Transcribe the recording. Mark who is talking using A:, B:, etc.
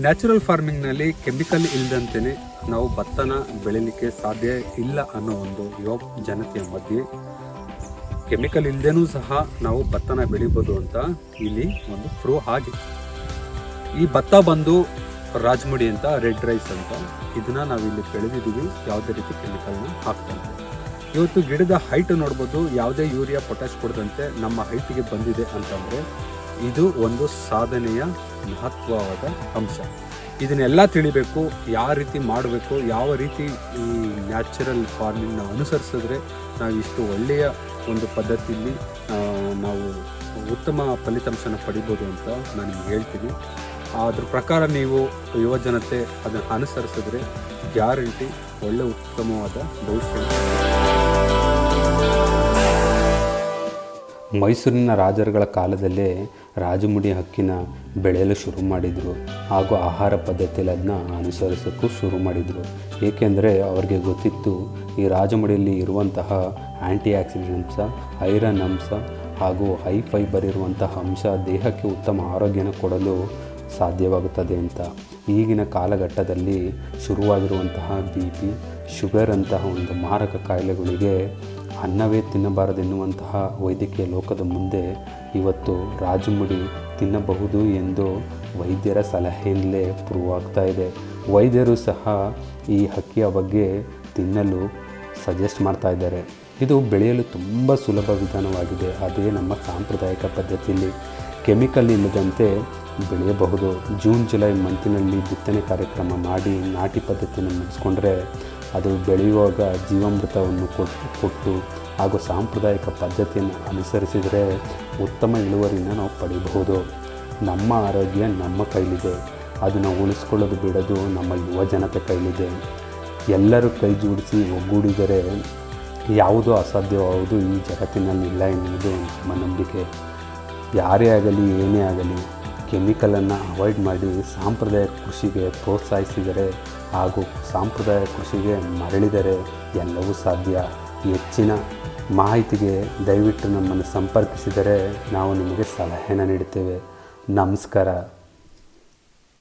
A: Natural ಫಾರ್ಮಿಂಗ್ನಲ್ಲಿ chemical ಇಲ್ಲದಂತೆಯೇ ನಾವು ಭತ್ತನ ಬೆಳೀಲಿಕ್ಕೆ ಸಾಧ್ಯ ಇಲ್ಲ ಅನ್ನೋ ಒಂದು ಜನತೆಯ ಮಧ್ಯೆ ಕೆಮಿಕಲ್ ಇಲ್ಲದೇನೂ ಸಹ ನಾವು ಭತ್ತನ ಬೆಳಿಬೋದು ಅಂತ ಇಲ್ಲಿ ಒಂದು ಪ್ರೂವ್ ಆಗಿದೆ. ಈ ಭತ್ತ ಬಂದು ರಾಜಮುಡಿ ಅಂತ, ರೆಡ್ ರೈಸ್ ಅಂತ, ಇದನ್ನ ನಾವಿಲ್ಲಿ ಬೆಳೆದಿದ್ದೀವಿ. ಯಾವುದೇ ರೀತಿ ಕೆಮಿಕಲ್ನ ಹಾಕ್ತಾರೆ. ಇವತ್ತು ಗಿಡದ ಹೈಟ್ ನೋಡ್ಬೋದು, ಯಾವುದೇ ಯೂರಿಯಾ ಪೊಟ್ಯಾಶ್ ಕೊಡದಂತೆ ನಮ್ಮ ಹೈಟಿಗೆ ಬಂದಿದೆ ಅಂತಂದರೆ ಇದು ಒಂದು ಸಾಧನೆಯ ಮಹತ್ವವಾದ ಅಂಶ. ಇದನ್ನೆಲ್ಲ ತಿಳಿಬೇಕು, ಯಾವ ರೀತಿ ಮಾಡಬೇಕು, ಯಾವ ರೀತಿ ಈ ನ್ಯಾಚುರಲ್ ಫಾರ್ಮಿಂಗ್ನ ಅನುಸರಿಸಿದ್ರೆ ನಾವು ಇಷ್ಟು ಒಳ್ಳೆಯ ಒಂದು ಪದ್ಧತಿಯಲ್ಲಿ ನಾವು ಉತ್ತಮ ಫಲಿತಾಂಶನ ಪಡಿಬೋದು ಅಂತ ನಾನು ನಿಮ್ಗೆ ಹೇಳ್ತೀನಿ. ಅದ್ರ ಪ್ರಕಾರ ನೀವು ಯುವ ಜನತೆ ಅದನ್ನು ಅನುಸರಿಸಿದ್ರೆ ಗ್ಯಾರಂಟಿ ಒಳ್ಳೆ ಉತ್ತಮವಾದ ಭವಿಷ್ಯ. ಮೈಸೂರಿನ ರಾಜರುಗಳ ಕಾಲದಲ್ಲೇ ರಾಜಮುಡಿ ಹಕ್ಕಿನ ಬೆಳೆಯಲು ಶುರು ಮಾಡಿದರು ಹಾಗೂ ಆಹಾರ ಪದ್ಧತಿಯಲ್ಲಿ ಅದನ್ನ ಅನುಸರಿಸೋಕ್ಕೂ ಶುರು ಮಾಡಿದರು. ಏಕೆಂದರೆ ಅವ್ರಿಗೆ ಗೊತ್ತಿತ್ತು ಈ ರಾಜಮುಡಿಯಲ್ಲಿ ಇರುವಂತಹ ಆ್ಯಂಟಿ ಆಕ್ಸಿಡೆಂಟ್ ಅಂಶ, ಐರನ್ ಅಂಶ ಹಾಗೂ ಹೈ ಫೈಬರ್ ಇರುವಂತಹ ಅಂಶ ದೇಹಕ್ಕೆ ಉತ್ತಮ ಆರೋಗ್ಯನ ಕೊಡಲು ಸಾಧ್ಯವಾಗುತ್ತದೆ ಅಂತ. ಈಗಿನ ಕಾಲಘಟ್ಟದಲ್ಲಿ ಶುರುವಾಗಿರುವಂತಹ BP, ಶುಗರ್ ಅಂತಹ ಒಂದು ಮಾರಕ ಕಾಯಿಲೆಗಳಿಗೆ ಅನ್ನವೇ ತಿನ್ನಬಾರದೆನ್ನುವಂತಹ ವೈದ್ಯಕೀಯ ಲೋಕದ ಮುಂದೆ ಇವತ್ತು ರಾಜಮುಡಿ ತಿನ್ನಬಹುದು ಎಂದು ವೈದ್ಯರ ಸಲಹೆಯಿಂದಲೇ ಪ್ರೂವ್ ಆಗ್ತಾ ಇದೆ. ವೈದ್ಯರು ಸಹ ಈ ಹಕ್ಕಿಯ ಬಗ್ಗೆ ತಿನ್ನಲು ಸಜೆಸ್ಟ್ ಮಾಡ್ತಾ ಇದ್ದಾರೆ. ಇದು ಬೆಳೆಯಲು ತುಂಬ ಸುಲಭ ವಿಧಾನವಾಗಿದೆ. ಅದೇ ನಮ್ಮ ಸಾಂಪ್ರದಾಯಿಕ ಪದ್ಧತಿಯಲ್ಲಿ ಕೆಮಿಕಲ್ ಇಲ್ಲದಂತೆ ಬೆಳೆಯಬಹುದು. ಜೂನ್ ಜುಲೈ ಮಂತಿನಲ್ಲಿ ಬಿತ್ತನೆ ಕಾರ್ಯಕ್ರಮ ಮಾಡಿ ನಾಟಿ ಪದ್ಧತಿಯನ್ನು ಮುಗಿಸ್ಕೊಂಡ್ರೆ ಅದು ಬೆಳೆಯುವಾಗ ಜೀವಾಮೃತವನ್ನು ಕೊಟ್ಟು ಹಾಗೂ ಸಾಂಪ್ರದಾಯಿಕ ಪದ್ಧತಿಯನ್ನು ಅನುಸರಿಸಿದರೆ ಉತ್ತಮ ಇಳುವರಿನ ನಾವು ಪಡೆಯಬಹುದು. ನಮ್ಮ ಆರೋಗ್ಯ ನಮ್ಮ ಕೈಲಿದೆ, ಅದನ್ನು ಉಳಿಸ್ಕೊಳ್ಳೋದು ಬಿಡೋದು ನಮ್ಮ ಯುವ ಜನತೆ ಕೈಲಿದೆ. ಎಲ್ಲರೂ ಕೈ ಜೋಡಿಸಿ ಒಗ್ಗೂಡಿದರೆ ಯಾವುದೂ ಅಸಾಧ್ಯವಾಗುವುದು ಈ ಜಗತ್ತಿನಲ್ಲಿಲ್ಲ ಎನ್ನುವುದು ನಮ್ಮ ನಂಬಿಕೆ. ಯಾರೇ ಆಗಲಿ ಏನೇ ಆಗಲಿ ಕೆಮಿಕಲನ್ನು ಅವಾಯ್ಡ್ ಮಾಡಿ ಸಾಂಪ್ರದಾಯಿಕ ಕೃಷಿಗೆ ಪ್ರೋತ್ಸಾಹಿಸಿದರೆ ಹಾಗೂ ಸಾಂಪ್ರದಾಯಿಕ ಕೃಷಿಗೆ ಮರಳಿದರೆ ಎಲ್ಲವೂ ಸಾಧ್ಯ. ಹೆಚ್ಚಿನ ಮಾಹಿತಿಗೆ ದಯವಿಟ್ಟು ನಮ್ಮನ್ನು ಸಂಪರ್ಕಿಸಿದರೆ ನಾವು ನಿಮಗೆ ಸಲಹೆನ ನೀಡುತ್ತೇವೆ. ನಮಸ್ಕಾರ.